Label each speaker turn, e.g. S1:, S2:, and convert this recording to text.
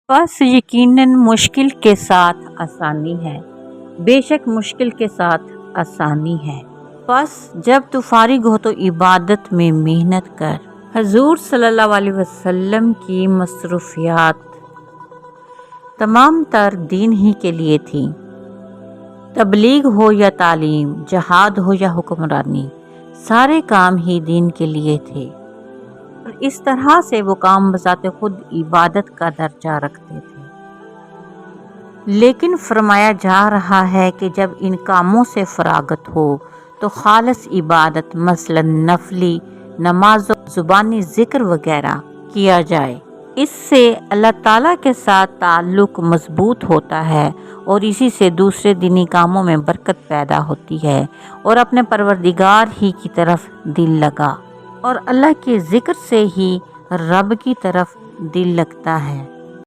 S1: बस यकीनन मुश्किल के साथ आसानी है, बेशक मुश्किल के साथ आसानी है। बस जब तू फारिग हो तो इबादत में मेहनत कर। हजूर सल्लल्लाहु अलैहि वसल्लम की मसरूफियात तमाम तर दीन ही के लिए थी। तबलीग हो या तालीम, जहाद हो या हुक्मरानी, सारे काम ही दीन के लिए थे। और इस तरह से वो काम बजाते खुद इबादत का दर्जा रखते थे। लेकिन फरमाया जा रहा है कि जब इन कामों से फरागत हो तो खालिस इबादत मसलन नफली नमाज, जुबानी जिक्र वगैरह किया जाए। इससे अल्लाह ताला के साथ ताल्लुक मजबूत होता है और इसी से दूसरे दीनी कामों में बरकत पैदा होती है और अपने परवरदिगार ही की तरफ दिल लगा और अल्लाह के जिक्र से ही रब की तरफ दिल लगता है।